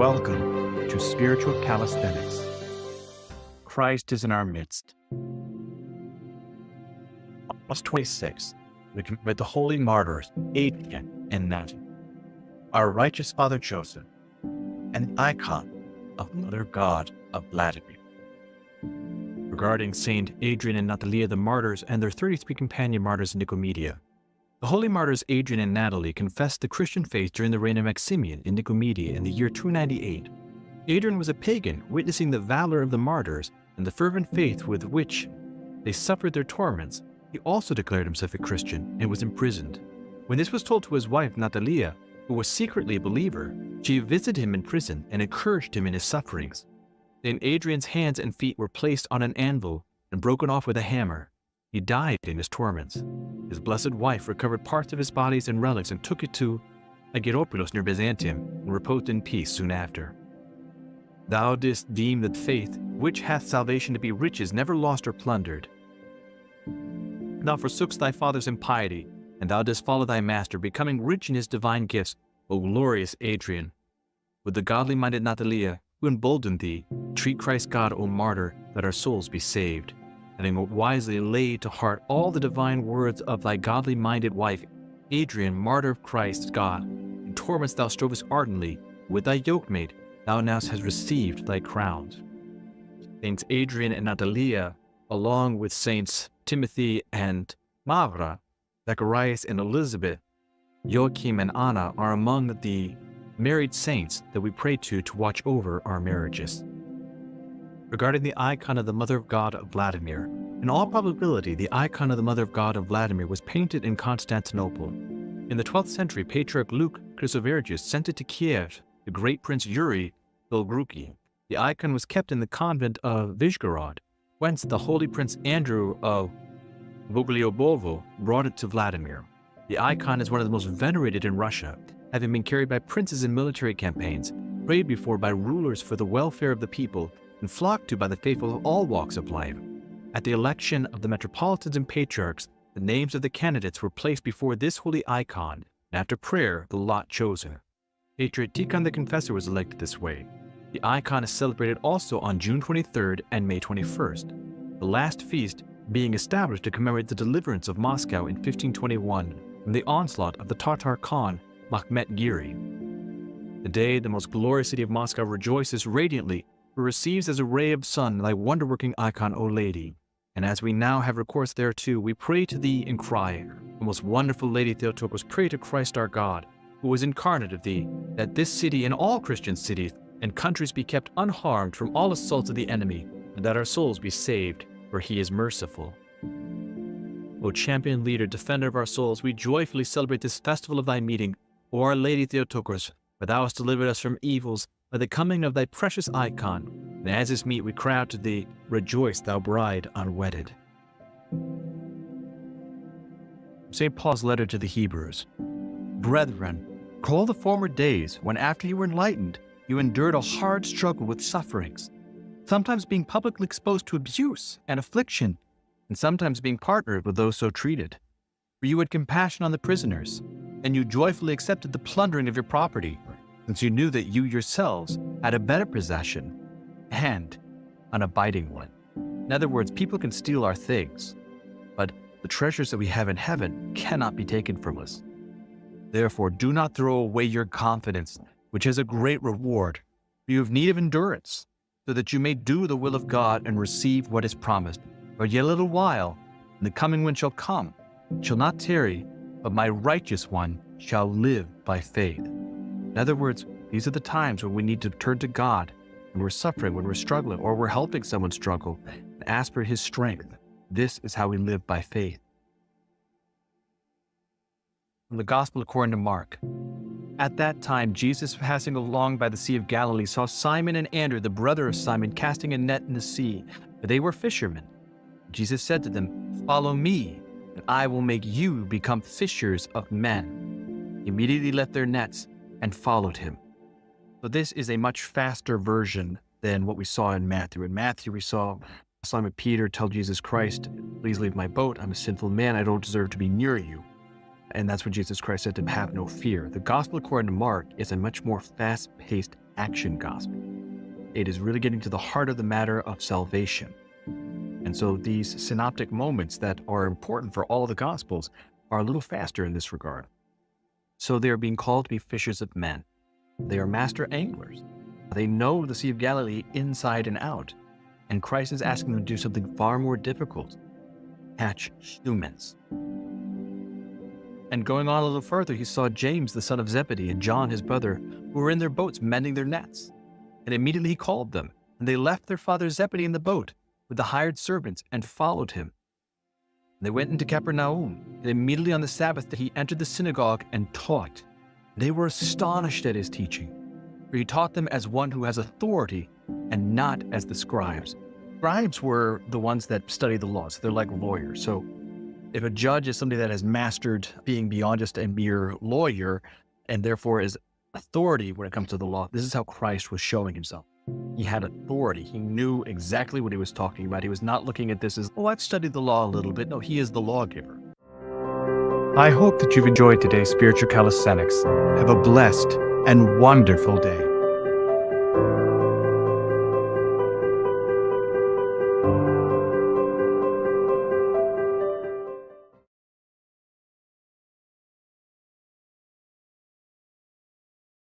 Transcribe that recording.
Welcome to Spiritual Calisthenics. Christ is in our midst. August 26th, we commemorate the holy martyrs, Adrian and Natalie, our righteous father Joseph, and the icon of Mother God of Vladimir. Regarding Saint Adrian and Natalie, the martyrs, and their 33 companion martyrs in Nicomedia, the holy martyrs Adrian and Natalie confessed the Christian faith during the reign of Maximian in Nicomedia in the year 298. Adrian was a pagan, witnessing the valor of the martyrs and the fervent faith with which they suffered their torments. He also declared himself a Christian and was imprisoned. When this was told to his wife Natalie, who was secretly a believer, she visited him in prison and encouraged him in his sufferings. Then Adrian's hands and feet were placed on an anvil and broken off with a hammer. He died in his torments. His blessed wife recovered parts of his bodies and relics and took it to Agiropolis near Byzantium and reposed in peace soon after. Thou didst deem that faith, which hath salvation to be riches, never lost or plundered. Thou forsookst thy father's impiety, and thou didst follow thy master, becoming rich in his divine gifts, O glorious Adrian. With the godly-minded Natalie, who emboldened thee, treat Christ God, O martyr, that our souls be saved. Having wisely laid to heart all the divine words of thy godly-minded wife, Adrian, martyr of Christ God, in torments thou strovest ardently, with thy yokemate, thou now hast received thy crowns. Saints Adrian and Natalie, along with Saints Timothy and Mavra, Zacharias and Elizabeth, Joachim and Anna are among the married saints that we pray to watch over our marriages. Regarding the icon of the Mother of God of Vladimir, in all probability, the icon of the Mother of God of Vladimir was painted in Constantinople. In the 12th century, Patriarch Luke Chrysovergus sent it to Kiev, the great Prince Yuri Dolgruki. The icon was kept in the convent of Vyshgorod, whence the holy Prince Andrew of Vogliobovo brought it to Vladimir. The icon is one of the most venerated in Russia, having been carried by princes in military campaigns, prayed before by rulers for the welfare of the people, and flocked to by the faithful of all walks of life. At the election of the metropolitans and patriarchs, the names of the candidates were placed before this holy icon, and after prayer, the lot chosen. Patriarch Tikhon the Confessor was elected this way. The icon is celebrated also on June 23rd and May 21st, the last feast being established to commemorate the deliverance of Moscow in 1521 from the onslaught of the Tatar Khan Makhmet Giri. The day the most glorious city of Moscow rejoices radiantly, who receives as a ray of sun thy wonder-working icon, O Lady. And as we now have recourse thereto, we pray to thee and cry, O most wonderful Lady Theotokos, pray to Christ our God, who was incarnate of thee, that this city and all Christian cities and countries be kept unharmed from all assaults of the enemy, and that our souls be saved, for he is merciful. O champion leader, defender of our souls, we joyfully celebrate this festival of thy meeting, O our Lady Theotokos, for thou hast delivered us from evils by the coming of thy precious icon, and as this meet we cry out to thee, rejoice, thou bride unwedded. St. Paul's letter to the Hebrews. Brethren, recall the former days when after you were enlightened, you endured a hard struggle with sufferings, sometimes being publicly exposed to abuse and affliction, and sometimes being partnered with those so treated. For you had compassion on the prisoners, and you joyfully accepted the plundering of your property, since you knew that you yourselves had a better possession and an abiding one. In other words, people can steal our things, but the treasures that we have in heaven cannot be taken from us. Therefore, do not throw away your confidence, which has a great reward, for you have need of endurance, so that you may do the will of God and receive what is promised. For yet a little while, and the coming one shall come, shall not tarry, but my righteous one shall live by faith. In other words, these are the times when we need to turn to God when we're suffering, when we're struggling, or we're helping someone struggle, and ask for his strength. This is how we live by faith. From the Gospel according to Mark. At that time, Jesus, passing along by the Sea of Galilee, saw Simon and Andrew, the brother of Simon, casting a net in the sea, for they were fishermen. Jesus said to them, "Follow me, and I will make you become fishers of men." They immediately left their nets and followed him. So this is a much faster version than what we saw in Matthew. In Matthew, we saw Simon Peter tell Jesus Christ, "Please leave my boat. I'm a sinful man. I don't deserve to be near you." And that's when Jesus Christ said to him, "Have no fear." The Gospel according to Mark is a much more fast-paced action gospel. It is really getting to the heart of the matter of salvation. And so these synoptic moments that are important for all of the gospels are a little faster in this regard. So they are being called to be fishers of men. They are master anglers. They know the Sea of Galilee inside and out. And Christ is asking them to do something far more difficult: catch humans. And going on a little further, he saw James, the son of Zebedee, and John, his brother, who were in their boats mending their nets. And immediately he called them, and they left their father Zebedee in the boat with the hired servants and followed him. And they went into Capernaum, and immediately on the Sabbath day he entered the synagogue and taught. They were astonished at his teaching, for he taught them as one who has authority and not as the scribes. Scribes were the ones that study the laws. They're like lawyers. So if a judge is somebody that has mastered being beyond just a mere lawyer and therefore is authority when it comes to the law, this is how Christ was showing himself. He had authority. He knew exactly what he was talking about. He was not looking at this as, oh, I've studied the law a little bit. No, he is the lawgiver. I hope that you've enjoyed today's spiritual calisthenics. Have a blessed and wonderful day.